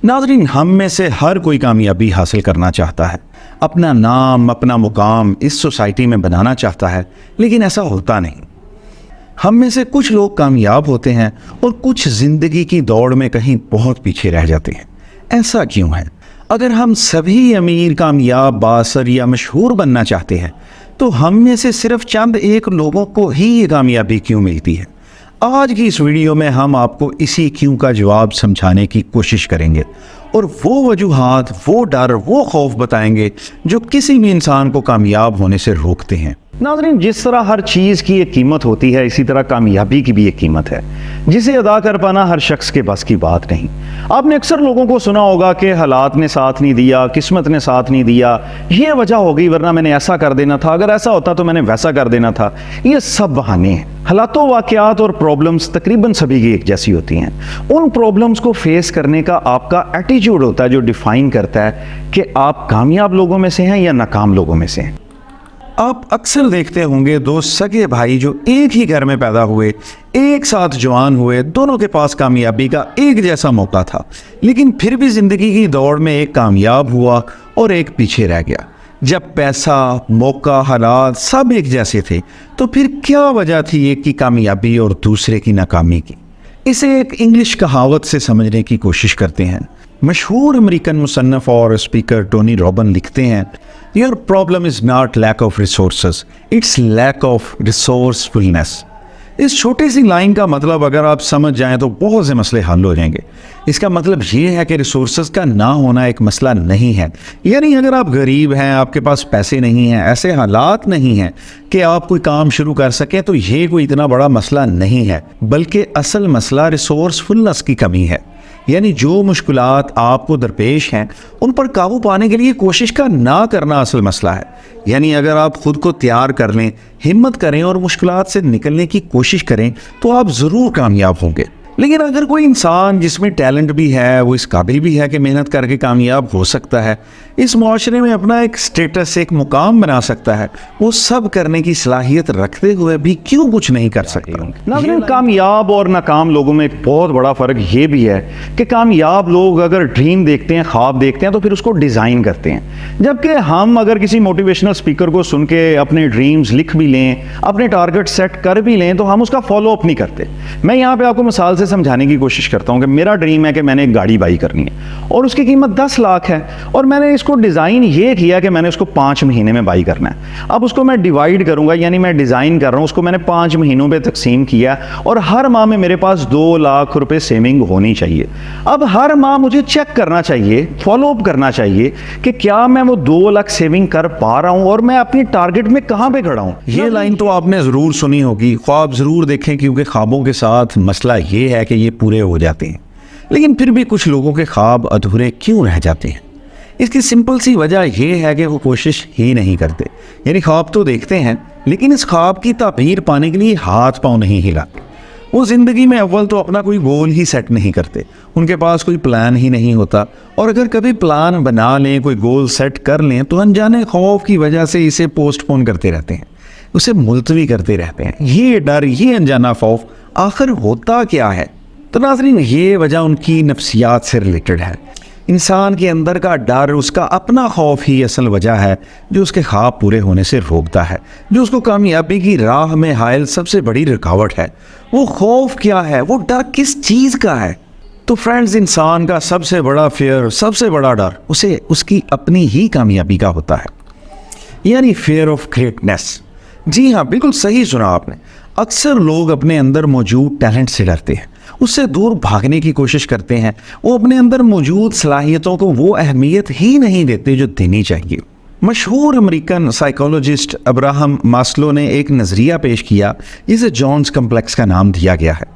नाज़रीन, हम में से हर कोई कामयाबी हासिल करना चाहता है, अपना नाम अपना मुकाम इस सोसाइटी में बनाना चाहता है, लेकिन ऐसा होता नहीं। हम में से कुछ लोग कामयाब होते हैं और कुछ ज़िंदगी की दौड़ में कहीं बहुत पीछे रह जाते हैं। ऐसा क्यों है? अगर हम सभी अमीर, कामयाब, बासर या मशहूर बनना चाहते हैं तो हम में से सिर्फ चंद एक लोगों को ही ये कामयाबी क्यों मिलती है? आज की इस वीडियो में हम आपको इसी क्यों का जवाब समझाने की कोशिश करेंगे और वो वजूहात, वो डर, वो खौफ बताएंगे जो किसी भी इंसान को कामयाब होने से रोकते हैं। नाज़रीन, जिस तरह हर चीज़ की एक कीमत होती है, इसी तरह कामयाबी की भी एक कीमत है जिसे अदा कर पाना हर शख्स के बस की बात नहीं। आपने अक्सर लोगों को सुना होगा कि हालात ने साथ नहीं दिया, किस्मत ने साथ नहीं दिया, ये वजह हो गई, वरना मैंने ऐसा कर देना था, अगर ऐसा होता तो मैंने वैसा कर देना था। ये सब बहाने हैं। हालातों, वाक़यात और प्रॉब्लम्स तकरीबन सभी की एक जैसी होती हैं। उन प्रॉब्लम्स को फेस करने का आपका एटीट्यूड होता है जो डिफाइन करता है कि आप कामयाब लोगों में से हैं या नाकाम लोगों में से हैं। आप अक्सर देखते होंगे दो सगे भाई जो एक ही घर में पैदा हुए, एक साथ जवान हुए, दोनों के पास कामयाबी का एक जैसा मौका था, लेकिन फिर भी ज़िंदगी की दौड़ में एक कामयाब हुआ और एक पीछे रह गया। जब पैसा, मौका, हालात सब एक जैसे थे तो फिर क्या वजह थी एक की कामयाबी और दूसरे की नाकामी की? इसे एक इंग्लिश कहावत से समझने की कोशिश करते हैं। मशहूर अमेरिकन मुसन्नफ़ और स्पीकर टोनी रॉबिन लिखते हैं, your problem is not lack of resources, it's lack of resourcefulness. इस छोटी सी लाइन का मतलब अगर आप समझ जाएं तो बहुत से मसले हल हो जाएंगे। इसका मतलब ये है कि रिसोर्सेज का ना होना एक मसला नहीं है। यानी अगर आप गरीब हैं, आपके पास पैसे नहीं हैं, ऐसे हालात नहीं हैं कि आप कोई काम शुरू कर सकें, तो ये कोई इतना बड़ा मसला नहीं है, बल्कि असल मसला रिसोर्सफुलनेस की कमी है। यानी जो मुश्किलात आपको दरपेश हैं उन पर काबू पाने के लिए कोशिश का ना करना असल मसला है। यानी अगर आप खुद को तैयार कर लें, हिम्मत करें और मुश्किलात से निकलने की कोशिश करें तो आप ज़रूर कामयाब होंगे। लेकिन अगर कोई इंसान जिसमें टैलेंट भी है, वो इस काबिल भी है कि मेहनत करके कामयाब हो सकता है, इस माशरे में अपना एक स्टेटस, एक मुकाम बना सकता है, वो सब करने की सलाहियत रखते हुए भी क्यों कुछ नहीं कर सकता? नाज़रीन, कामयाब और नाकाम लोगों में एक बहुत बड़ा फ़र्क ये भी है कि कामयाब लोग अगर ड्रीम देखते हैं, ख्वाब देखते हैं, तो फिर उसको डिज़ाइन करते हैं, जबकि हम अगर किसी मोटिवेशनल स्पीकर को सुन के अपने ड्रीम्स लिख भी लें, अपने टारगेट सेट कर भी लें, तो हम उसका फॉलो अप नहीं करते। मैं यहाँ पे आपको मिसाल से समझाने की कोशिश करता हूँ कि मेरा ड्रीम है कि मैंने एक गाड़ी बाई करनी है और उसकी कीमत 10 लाख है और मैंने इसको डिज़ाइन ये किया कि मैंने उसको 5 महीने में बाई करना है। अब उसको मैं डिवाइड करूँगा, यानी मैं डिज़ाइन कर रहा हूँ, उसको मैंने 5 महीनों पे तकसीम किया और हर माह में मेरे पास 2 लाख रुपए सेविंग होनी चाहिए। अब हर माह मुझे चेक करना चाहिए, फॉलो अप करना चाहिए कि क्या मैं वो 2 लाख सेविंग कर पा रहा हूँ और मैं अपनी टारगेट में कहाँ पे खड़ा हूँ। ये लाइन तो आपने ज़रूर सुनी होगी, ख्वाब ज़रूर देखें, क्योंकि ख्वाबों के साथ मसला ये है कि ये पूरे हो जाते हैं, लेकिन फिर भी कुछ लोगों के ख्वाब अधूरे क्यों रह जाते हैं? इसकी सिंपल सी वजह यह है कि वो कोशिश ही नहीं करते। यानी ख्वाब तो देखते हैं, लेकिन इस ख्वाब की ताबीर पाने के लिए हाथ पांव नहीं हिलाते। वो ज़िंदगी में अव्वल तो अपना कोई गोल ही सेट नहीं करते, उनके पास कोई प्लान ही नहीं होता, और अगर कभी प्लान बना लें, कोई गोल सेट कर लें, तो अनजाने खौफ की वजह से इसे पोस्टपोन करते रहते हैं, उसे मुलतवी करते रहते हैं। ये डर, ये अनजाना खौफ आखिर होता क्या है? तो नाज़रीन, ये वजह उनकी नफ्सियात से रिलेटेड है। इंसान के अंदर का डर, उसका अपना खौफ ही असल वजह है जो उसके ख्वाब पूरे होने से रोकता है, जो उसको कामयाबी की राह में हायल सबसे बड़ी रुकावट है। वो खौफ क्या है? वो डर किस चीज़ का है? तो फ्रेंड्स, इंसान का सबसे बड़ा फियर, सबसे बड़ा डर उसे उसकी अपनी ही कामयाबी का होता है, यानी फियर ऑफ ग्रेटनेस। जी हाँ, बिल्कुल सही सुना आपने। अक्सर लोग अपने अंदर मौजूद टैलेंट से डरते हैं, उससे दूर भागने की कोशिश करते हैं, वो अपने अंदर मौजूद सलाहियतों को वो अहमियत ही नहीं देते जो देनी चाहिए। मशहूर अमेरिकन साइकोलॉजिस्ट अब्राहम मास्लो ने एक नज़रिया पेश किया जिसे जॉन्स कम्प्लेक्स का नाम दिया गया है।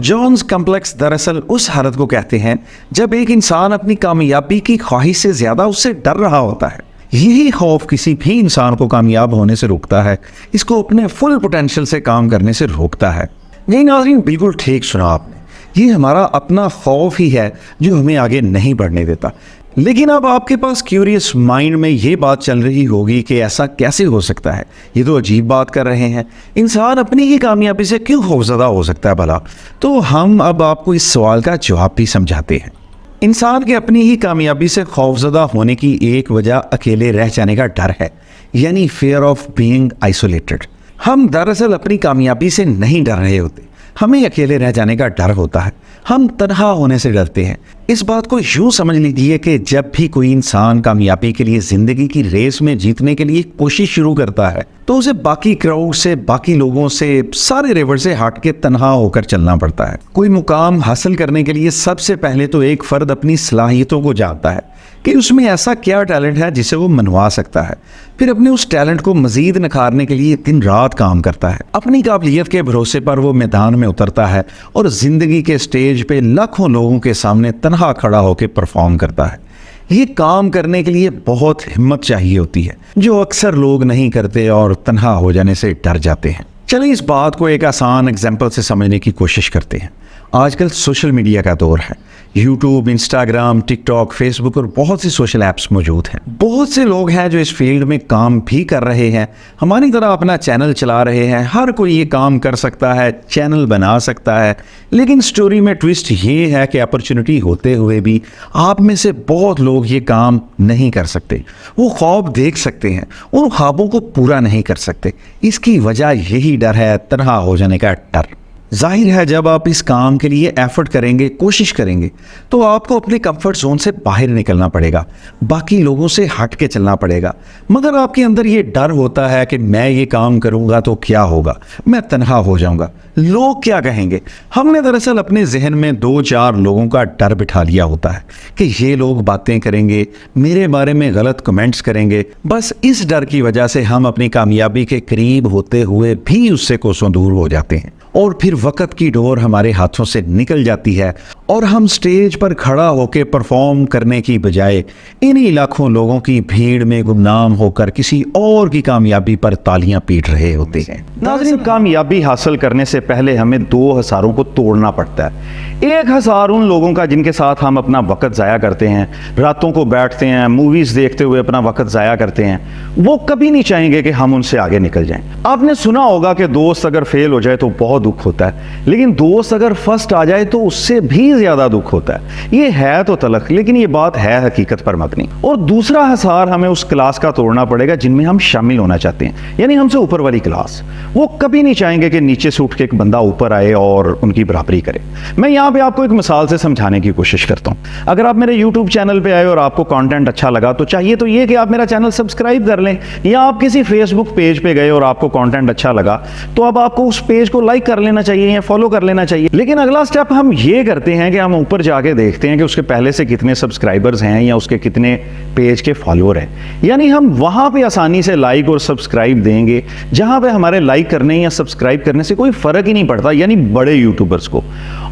जॉन्स कम्प्लेक्स दरअसल उस हालत को कहते हैं जब एक इंसान अपनी कामयाबी की ख्वाहिश से ज़्यादा उससे डर रहा होता है। यही खौफ किसी भी इंसान को कामयाब होने से रोकता है, इसको अपने फुल पोटेंशियल से काम करने से रोकता है। नहीं नाज़रीन, बिल्कुल ठीक सुना आपने, ये हमारा अपना खौफ ही है जो हमें आगे नहीं बढ़ने देता। लेकिन अब आपके पास क्यूरियस माइंड में ये बात चल रही होगी कि ऐसा कैसे हो सकता है, ये तो अजीब बात कर रहे हैं, इंसान अपनी ही कामयाबी से क्यों खौफज़दा हो सकता है भला? तो हम अब आपको इस सवाल का जवाब भी समझाते हैं। इंसान के अपनी ही कामयाबी से खौफजदा होने की एक वजह अकेले रह जाने का डर है, यानी फेयर ऑफ बीइंग आइसोलेटेड। हम दरअसल अपनी कामयाबी से नहीं डर रहे होते, हमें अकेले रह जाने का डर होता है। हम तन्हा होने से डरते हैं। इस बात को यूं समझ लीजिए कि जब भी कोई इंसान कामयाबी के लिए जिंदगी की रेस में जीतने के लिए कोशिश शुरू करता है तो उसे बाकी क्राउड से, बाकी लोगों से, सारे रिवर से हट के तन्हा होकर चलना पड़ता है। कोई मुकाम हासिल करने के लिए सबसे पहले तो एक फर्द अपनी सलाहियतों को जानता है कि उसमें ऐसा क्या टैलेंट है जिसे वो मनवा सकता है। फिर अपने उस टैलेंट को मजीद निखारने के लिए दिन रात काम करता है। अपनी काबिलियत के भरोसे पर वो मैदान में उतरता है और जिंदगी के स्टेज पे लाखों लोगों के सामने तन्हा खड़ा होकर परफॉर्म करता है। ये काम करने के लिए बहुत हिम्मत चाहिए होती है, जो अक्सर लोग नहीं करते और तन्हा हो जाने से डर जाते हैं। चलिए इस बात को एक आसान एग्जाम्पल से समझने की कोशिश करते हैं। आजकल सोशल मीडिया का दौर है। यूट्यूब, इंस्टाग्राम, टिकटॉक, फेसबुक और बहुत सी सोशल ऐप्स मौजूद हैं। बहुत से लोग हैं जो इस फील्ड में काम भी कर रहे हैं, हमारी तरह अपना चैनल चला रहे हैं। हर कोई ये काम कर सकता है, चैनल बना सकता है। लेकिन स्टोरी में ट्विस्ट ये है कि अपॉर्चुनिटी होते हुए भी आप में से बहुत लोग ये काम नहीं कर सकते। वो ख्वाब देख सकते हैं, उन ख्वाबों को पूरा नहीं कर सकते। इसकी वजह यही डर है, तन्हा हो जाने का डर। जाहिर है जब आप इस काम के लिए एफर्ट करेंगे, कोशिश करेंगे, तो आपको अपने कंफर्ट जोन से बाहर निकलना पड़ेगा, बाकी लोगों से हट के चलना पड़ेगा। मगर आपके अंदर ये डर होता है कि मैं ये काम करूंगा तो क्या होगा, मैं तन्हा हो जाऊंगा, लोग क्या कहेंगे। हमने दरअसल अपने जहन में 2-4 लोगों का डर बिठा लिया होता है कि ये लोग बातें करेंगे, मेरे बारे में गलत कमेंट्स करेंगे। बस इस डर की वजह से हम अपनी कामयाबी के करीब होते हुए भी उससे कोसों दूर हो जाते हैं और फिर वक्त की डोर हमारे हाथों से निकल जाती है और हम स्टेज पर खड़ा होकर परफॉर्म करने की बजाय इन्हीं लाखों लोगों की भीड़ में गुमनाम होकर किसी और की कामयाबी पर तालियां पीट रहे होते हैं। नाज़रीन, कामयाबी हासिल करने से पहले हमें 2 हज़ारों को तोड़ना पड़ता है। 1 हज़ार उन लोगों का जिनके साथ हम अपना वक्त ज़ाया करते हैं, रातों को बैठते हैं, मूवीज़ देखते हुए अपना वक्त ज़ाया करते हैं। वो कभी नहीं चाहेंगे कि हम उनसे आगे निकल जाएं। आपने सुना होगा कि दोस्त अगर फेल हो जाए तो बहुत दुख होता है, लेकिन दोस्त अगर फर्स्ट आ जाए तो उससे भी ज्यादा दुख होता है। ये है तो तलख, लेकिन ये बात है हकीकत पर मबनी। और दूसरा हसार हमें उस क्लास का तोड़ना पड़ेगा जिनमें हम शामिल होना चाहते हैं, यानी हमसे ऊपर वाली क्लास। वो कभी नहीं चाहेंगे कि नीचे से उठ के एक बंदा ऊपर आए और उनकी बराबरी करे। मैं यहाँ पे आपको एक मिसाल से समझाने की कोशिश करता हूँ। अगर आप मेरे यूट्यूब चैनल पे आए और आपको कंटेंट अच्छा लगा तो चाहिए तो ये कि आप मेरा चैनल सब्सक्राइब कर लें, या आप किसी फेसबुक पेज पे गए और आपको कंटेंट अच्छा लगा तो अब आपको उस पेज को लाइक कर लेना चाहिए या फॉलो कर लेना चाहिए। लेकिन अगला स्टेप हम ये करते हैं कि हम ऊपर जाके देखते हैं कि उसके पहले से कितने सब्सक्राइबर्स हैं या उसके कितने पेज के फॉलोअर हैं। यानी हम वहां पे आसानी से लाइक और सब्सक्राइब देंगे जहां पे हमारे लाइक करने या सब्सक्राइब करने से कोई फर्क ही नहीं पड़ता, यानी बड़े यूट्यूबर्स को।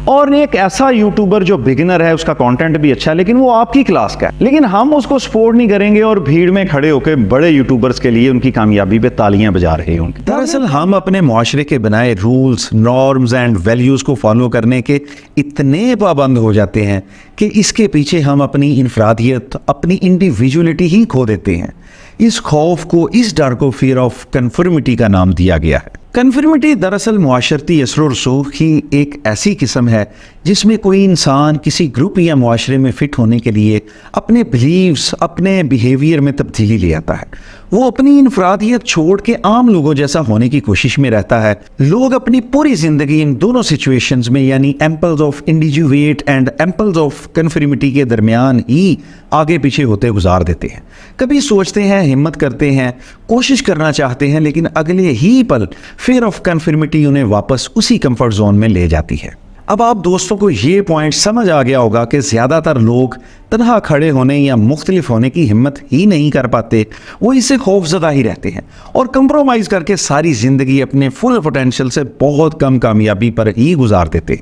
और एक ऐसा यूट्यूबर जो बिगिनर है, उसका कंटेंट भी अच्छा है लेकिन वो आपकी क्लास का है, लेकिन हम उसको सपोर्ट नहीं करेंगे और भीड़ में खड़े होकर बड़े यूट्यूबर्स के लिए उनकी कामयाबी पे तालियां बजा रहे होंगे। दरअसल हम अपने मुआशरे के बनाए रूल्स, नॉर्म्स एंड वैल्यूज को फॉलो करने के इतने पाबंद हो जाते हैं कि इसके पीछे हम अपनी इनफरादियत, अपनी इंडिविजुअलिटी ही खो देते हैं। इस खौफ को, इस डर को फियर ऑफ कन्फर्मिटी का नाम दिया गया है। कन्फर्मिटी दरअसल मुआशरती असर और रसूख की एक ऐसी किस्म है जिसमें कोई इंसान किसी ग्रुप या मुआशरे में फिट होने के लिए अपने बिलीव्स, अपने बिहेवियर में तब्दीली ले आता है। वो अपनी इनफरादियत छोड़ के आम लोगों जैसा होने की कोशिश में रहता है। लोग अपनी पूरी जिंदगी इन दोनों सिचुएशंस में, यानी impulse of individuate and impulse of conformity के दरमियान ही आगे पीछे होते गुजार देते हैं। कभी सोचते हैं, हिम्मत करते हैं, कोशिश करना चाहते हैं, लेकिन अगले ही पल फियर ऑफ कन्फर्मिटी उन्हें वापस उसी कंफर्ट जोन में ले जाती है। अब आप दोस्तों को ये पॉइंट समझ आ गया होगा कि ज़्यादातर लोग तन्हा खड़े होने या मुख्तलिफ होने की हिम्मत ही नहीं कर पाते। वो इससे खौफजदा ही रहते हैं और कंप्रोमाइज़ करके सारी ज़िंदगी अपने फुल पोटेंशियल से बहुत कम कामयाबी पर ही गुजार देते।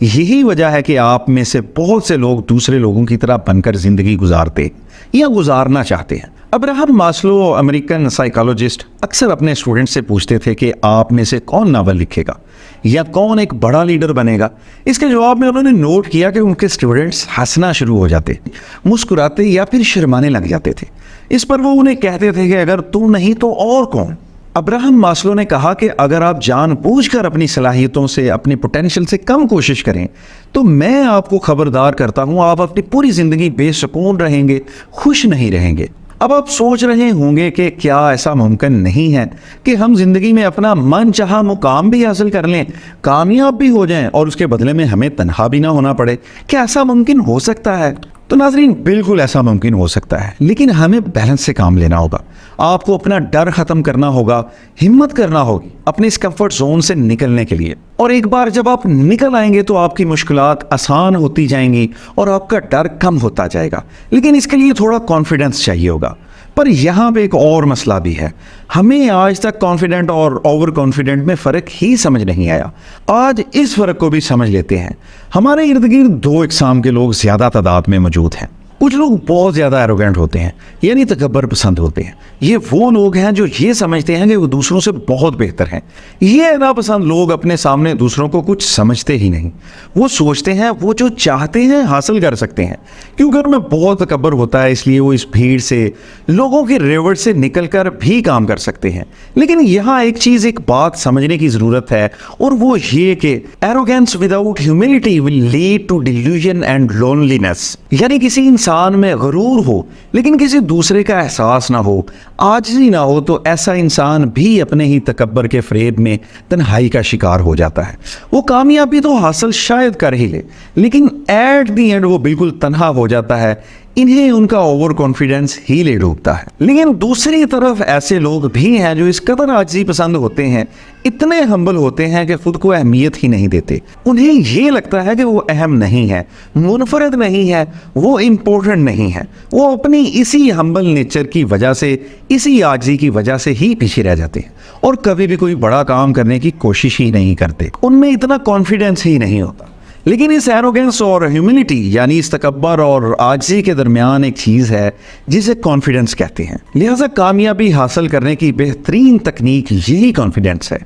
यही वजह है कि आप में से बहुत से लोग दूसरे लोगों की तरह बनकर ज़िंदगी गुजारते या गुजारना चाहते हैं। अब्राहम मास्लो, अमेरिकन साइकोलॉजिस्ट, अक्सर अपने स्टूडेंट से पूछते थे कि आप में से कौन नावल लिखेगा या कौन एक बड़ा लीडर बनेगा। इसके जवाब में उन्होंने नोट किया कि उनके स्टूडेंट्स हंसना शुरू हो जाते, मुस्कुराते या फिर शर्माने लग जाते थे। इस पर वो उन्हें कहते थे कि अगर तू नहीं तो और कौन। अब्राहम मास्लो ने कहा कि अगर आप जानबूझकर अपनी सलाहियतों से, अपने पोटेंशियल से कम कोशिश करें तो मैं आपको खबरदार करता हूं, आप अपनी पूरी जिंदगी बेसुकून रहेंगे, खुश नहीं रहेंगे। अब आप सोच रहे होंगे कि क्या ऐसा मुमकिन नहीं है कि हम जिंदगी में अपना मनचाहा मुकाम भी हासिल कर लें, कामयाब भी हो जाएं और उसके बदले में हमें तन्हा भी ना होना पड़े? क्या ऐसा मुमकिन हो सकता है? तो नाज़रीन, बिल्कुल ऐसा मुमकिन हो सकता है, लेकिन हमें बैलेंस से काम लेना होगा। आपको अपना डर ख़त्म करना होगा, हिम्मत करना होगी अपने इस कंफर्ट जोन से निकलने के लिए। और एक बार जब आप निकल आएंगे तो आपकी मुश्किलात आसान होती जाएंगी और आपका डर कम होता जाएगा। लेकिन इसके लिए थोड़ा कॉन्फिडेंस चाहिए होगा। पर यहाँ पे एक और मसला भी है, हमें आज तक कॉन्फिडेंट और ओवर कॉन्फिडेंट में फ़र्क ही समझ नहीं आया। आज इस फ़र्क को भी समझ लेते हैं। हमारे इर्द गिर्द दो इकसाम के लोग ज़्यादा तादाद में मौजूद हैं। कुछ लोग बहुत ज़्यादा एरोगेंट होते हैं, यानी तकब्बर पसंद होते हैं। ये वो लोग हैं जो ये समझते हैं कि वो दूसरों से बहुत बेहतर हैं। ये नापसंद लोग अपने सामने दूसरों को कुछ समझते ही नहीं। वो सोचते हैं वो जो चाहते हैं हासिल कर सकते हैं, क्योंकि उनमें बहुत तकब्बर होता है, इसलिए वो इस भीड़ से, लोगों के रेवट से निकल कर भी काम कर सकते हैं। लेकिन यहाँ एक चीज़, एक बात समझने की ज़रूरत है, और वो ये कि arrogance without humility will lead to delusion and loneliness. यानी किसी इंसान में गरूर हो लेकिन किसी दूसरे का एहसास ना हो, आजिज़ी ना हो, तो ऐसा इंसान भी अपने ही तकब्बर के फ़रेब में तन्हाई का शिकार हो जाता है। वो कामयाबी तो हासिल शायद कर ही ले, लेकिन एट द एंड वो बिल्कुल तन्हा हो जाता है। इन्हें उनका ओवर कॉन्फिडेंस ही ले डूबता है। लेकिन दूसरी तरफ ऐसे लोग भी हैं जो इस कदर आजिज़ी पसंद होते हैं, इतने हम्बल होते हैं कि खुद को अहमियत ही नहीं देते। उन्हें ये लगता है कि वो अहम नहीं है, मुनफरद नहीं है, वो इम्पोर्टेंट नहीं है। वो अपनी इसी हम्बल नेचर की वजह से, इसी आजिज़ी की वजह से ही पीछे रह जाते हैं और कभी भी कोई बड़ा काम करने की कोशिश ही नहीं करते। उनमें इतना कॉन्फिडेंस ही नहीं होता। लेकिन इस एरोगेंस और ह्यूमिलिटी यानी इस तकब्बर और आजिज़ी के दरमियान एक चीज़ है जिसे कॉन्फिडेंस कहते हैं। लिहाजा कामयाबी हासिल करने की बेहतरीन तकनीक यही कॉन्फिडेंस है।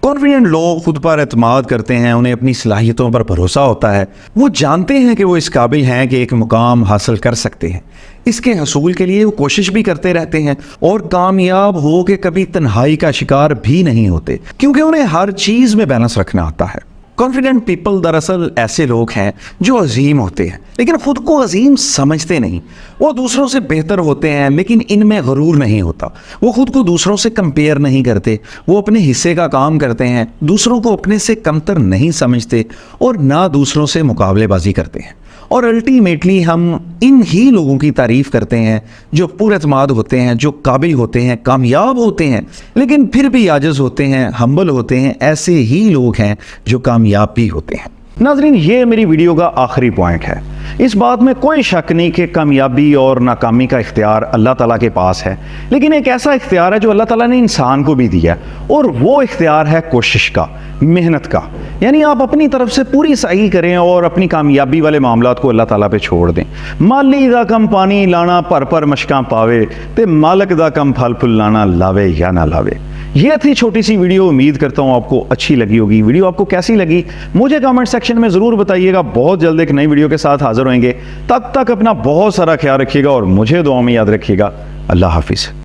कॉन्फिडेंट लोग खुद पर एतमाद करते हैं, उन्हें अपनी सलाहियतों पर भरोसा होता है। वो जानते हैं कि वो इस काबिल हैं कि एक मुकाम हासिल कर सकते हैं। इसके हसूल के लिए वो कोशिश भी करते रहते हैं और कामयाब हो के कभी तन्हाई का शिकार भी नहीं होते, क्योंकि उन्हें हर चीज़ में बैलेंस रखना आता है। कॉन्फिडेंट पीपल दरअसल ऐसे लोग हैं जो अजीम होते हैं लेकिन खुद को अजीम समझते नहीं। वो दूसरों से बेहतर होते हैं लेकिन इनमें गरूर नहीं होता। वो खुद को दूसरों से कंपेयर नहीं करते, वो अपने हिस्से का काम करते हैं, दूसरों को अपने से कमतर नहीं समझते और ना दूसरों से मुकाबलेबाजी करते हैं। और अल्टीमेटली हम इन ही लोगों की तारीफ़ करते हैं जो पुरअतमाद होते हैं, जो काबिल होते हैं, कामयाब होते हैं, लेकिन फिर भी आजिज़ होते हैं, हम्बल होते हैं। ऐसे ही लोग हैं जो कामयाब भी होते हैं। नाज़रीन, ये मेरी वीडियो का आखिरी पॉइंट है। इस बात में कोई शक नहीं कि कामयाबी और नाकामी का इख्तियार अल्लाह ताला के पास है, लेकिन एक ऐसा इख्तियार है जो अल्लाह ताला ने इंसान को भी दिया है, और वो इख्तियार है कोशिश का, मेहनत का। यानी आप अपनी तरफ से पूरी सही करें और अपनी कामयाबी वाले मामलात को अल्लाह ताला पे छोड़ दें। माली दा कम पानी लाना पर मशकां पावे, ते मालक दा कम फल फुल लाना लावे या ना लावे। ये थी छोटी सी वीडियो। उम्मीद करता हूँ आपको अच्छी लगी होगी। वीडियो आपको कैसी लगी मुझे कमेंट सेक्शन में ज़रूर बताइएगा। बहुत जल्द एक नई वीडियो के साथ हाजिर होंगे। तब तक अपना बहुत सारा ख्याल रखिएगा और मुझे दुआ में याद रखिएगा। अल्लाह हाफिज़।